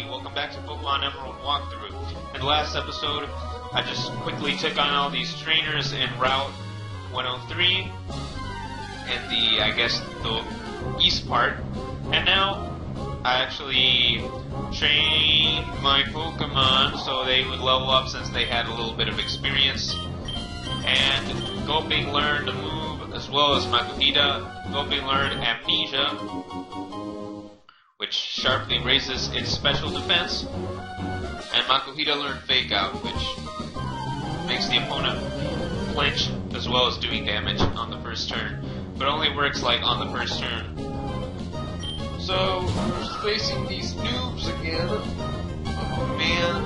Welcome back to Pokemon Emerald Walkthrough. In the last episode, I just quickly took on all these trainers in Route 103 and the east part, and now I actually trained my Pokemon so they would level up since they had a little bit of experience, and Gulping learned a move as well as Makuhita. Gulping learned Amnesia, which sharply raises its special defense, and Makuhita learned Fake Out, which makes the opponent flinch as well as doing damage on the first turn, but only works like on the first turn. So, we're facing these noobs again. Oh man,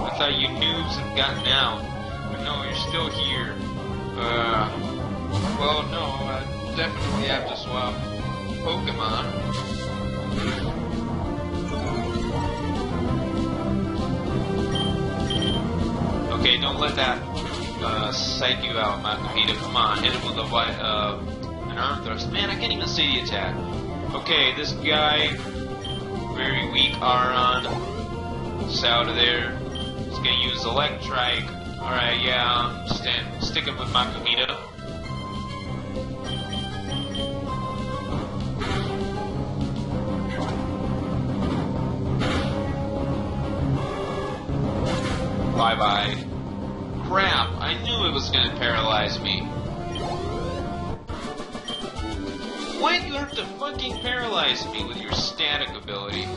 I thought you noobs had gotten out, but no, you're still here. Well no, I definitely have to swap Pokemon. Okay, don't let that psych you out, Makuhita. Come on, hit him with an arm thrust. Man, I can't even see the attack. Okay, this guy, very weak Aron. It's out of there. He's gonna use Electrike. Alright, yeah, stick him with Makuhita. Bye-bye. Crap, I knew it was gonna paralyze me. Why do you have to fucking paralyze me with your static ability?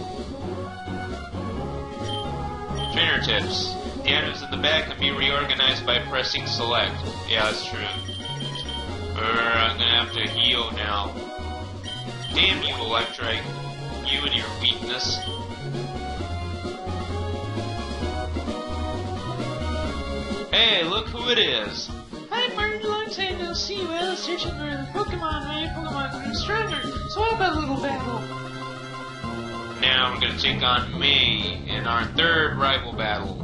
Trainer tips. The items in the bag can be reorganized by pressing select. Yeah, that's true. I'm gonna have to heal now. Damn you, Electrike. You and your weakness. Hey, look who it is! Hi, Martin. Long time no see. Well, searching for the Pokemon. My Pokemon grew stronger, so I have a little battle. Now we're gonna take on May in our third rival battle.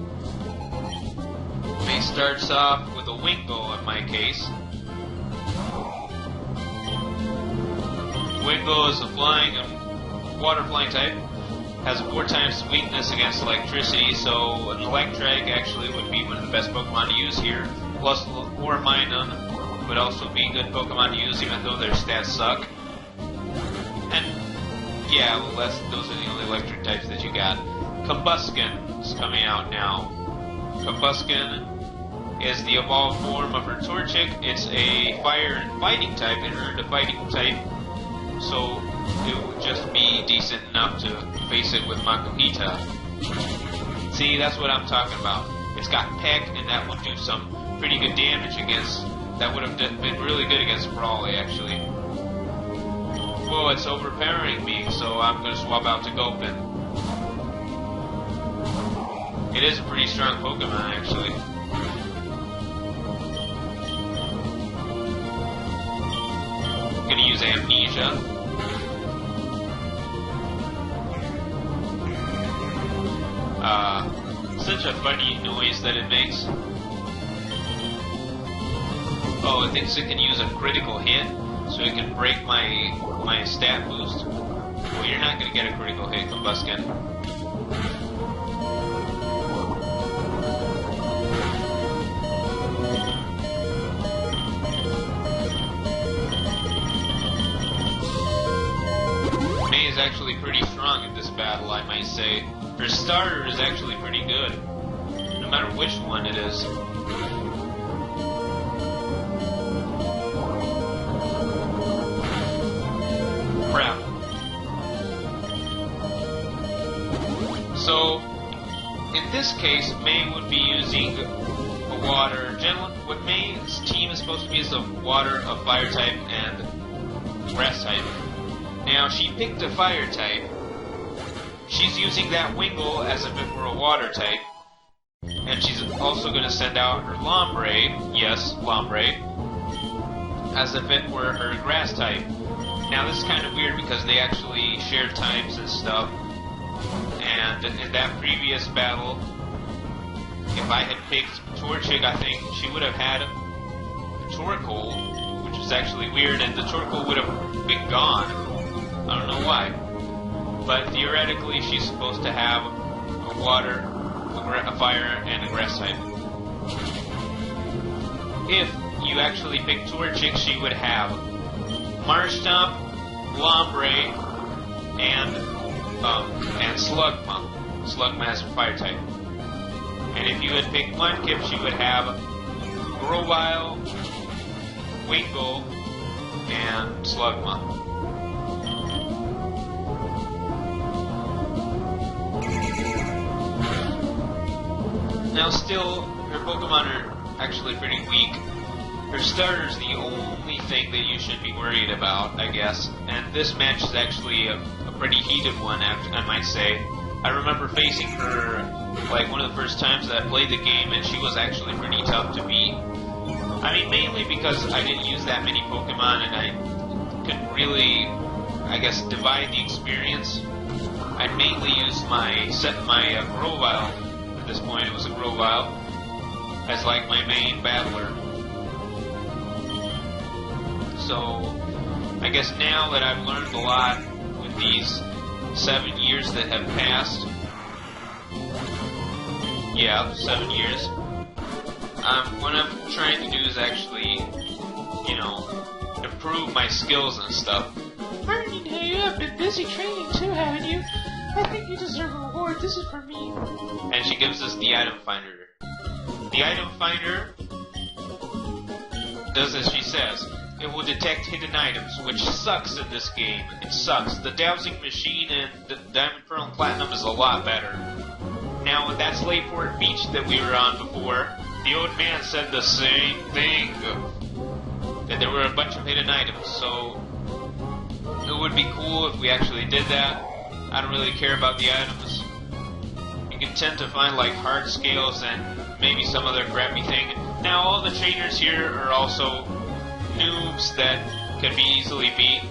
May starts off with a Wingull in my case. Wingull is a water flying type. Has 4 times weakness against electricity, so an Electrike actually would be one of the best Pokemon to use here. Plus, or Minun would also be a good Pokemon to use, even though their stats suck. And yeah, well, those are the only electric types that you got. Combuskin is coming out now. Combuskin is the evolved form of her Torchic. It's a fire and fighting type. It earned a fighting type, so it would just be decent enough to face it with Makuhita. See, that's what I'm talking about. It's got Peck, and that will do some pretty good damage against... That would have been really good against Brawley, actually. Whoa, it's overpowering me, so I'm going to swap out to Gulpin. It is a pretty strong Pokemon, actually. I'm going to use Amnesia. Such a funny noise that it makes. Oh, it thinks it can use a critical hit, so it can break my stat boost. Well, you're not going to get a critical hit, Combusken. May is actually pretty strong in this battle, I might say. Her starter is actually pretty good, no matter which one it is. Crap. So, in this case, May would be using a water. Generally, what May's team is supposed to be is a water, a fire type, and grass type. Now, she picked a fire type. She's using that Wingull as if it were a water type. And she's also going to send out her Lombre, yes, Lombre, as if it were her grass type. Now, this is kind of weird because they actually share types and stuff. And in that previous battle, if I had picked Torchic, I think she would have had Torkoal, which is actually weird, and the Torkoal would have been gone. I don't know why. But theoretically, she's supposed to have a water, a fire, and a grass type. If you actually pick Torchic, she would have Marshtomp, Lombre, and Slugma. Slugma has a fire type. And if you had picked Mudkip, she would have Grovyle, Wingull, and Slugma. Now still, her Pokemon are actually pretty weak. Her starter's the only thing that you should be worried about, I guess. And this match is actually a pretty heated one, I might say. I remember facing her like one of the first times that I played the game, and she was actually pretty tough to beat. I mean, mainly because I didn't use that many Pokemon, and I couldn't really, I guess, divide the experience. I mainly used my Grovyle. At this point, it was a Grovyle as like my main battler. So, I guess now that I've learned a lot with these 7 years that have passed, yeah, 7 years, what I'm trying to do is actually, you know, improve my skills and stuff. Martin, hey, you have been busy training too, haven't you? I think you deserve a reward. This is for me. And she gives us the Itemfinder. The Itemfinder does as she says. It will detect hidden items, which sucks in this game. It sucks. The Dowsing Machine and the Diamond, Pearl, and Platinum is a lot better. Now, in that Slateport Beach that we were on before, the old man said the same thing. That there were a bunch of hidden items, so it would be cool if we actually did that. I don't really care about the items. You can tend to find like hard scales and maybe some other crappy thing. Now all the trainers here are also noobs that can be easily beat.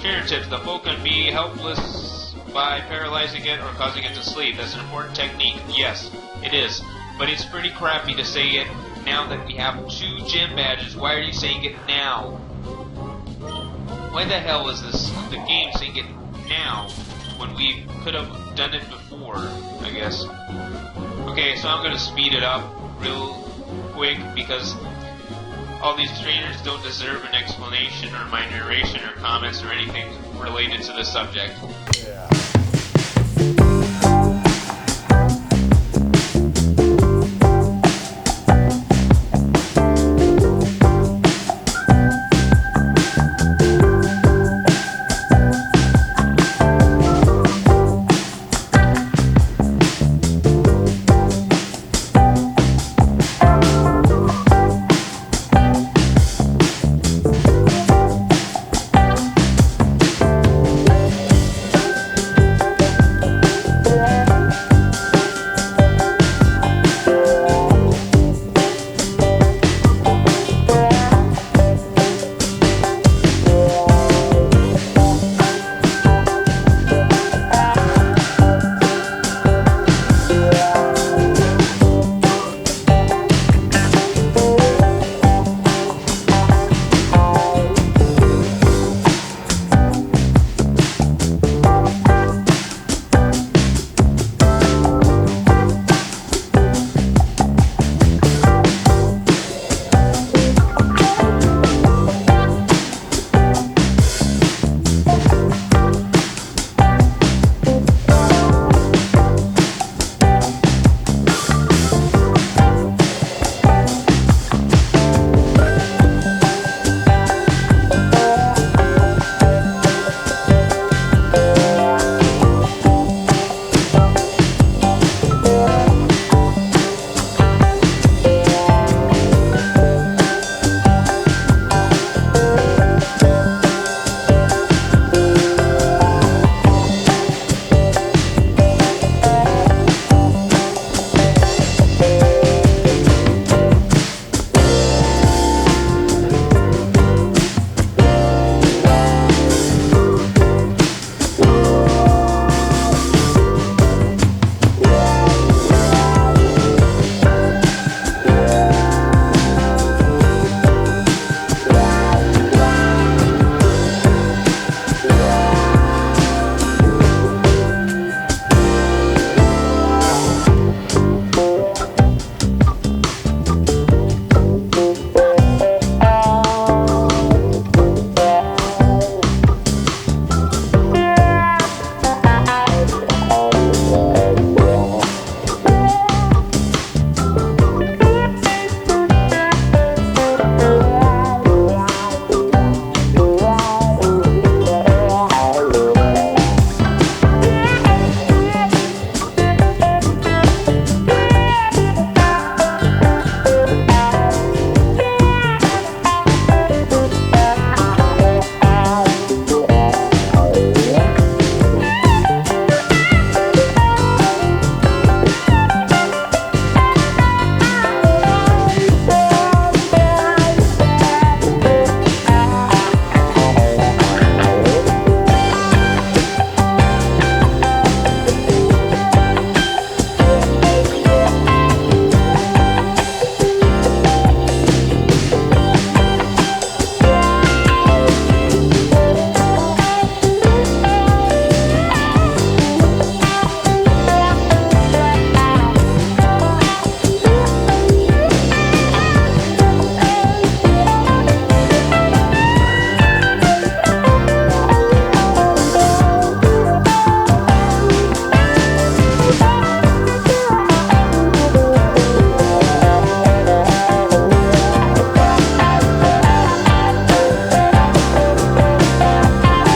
Trainer tips: the foe can be helpless by paralyzing it or causing it to sleep. That's an important technique. Yes, it is. But it's pretty crappy to say it now that we have 2 gym badges. Why are you saying it now? Why the hell is this the game saying it now when we could have done it before, I guess? Okay, so I'm going to speed it up real quick because all these trainers don't deserve an explanation or my narration or comments or anything related to the subject. Yeah.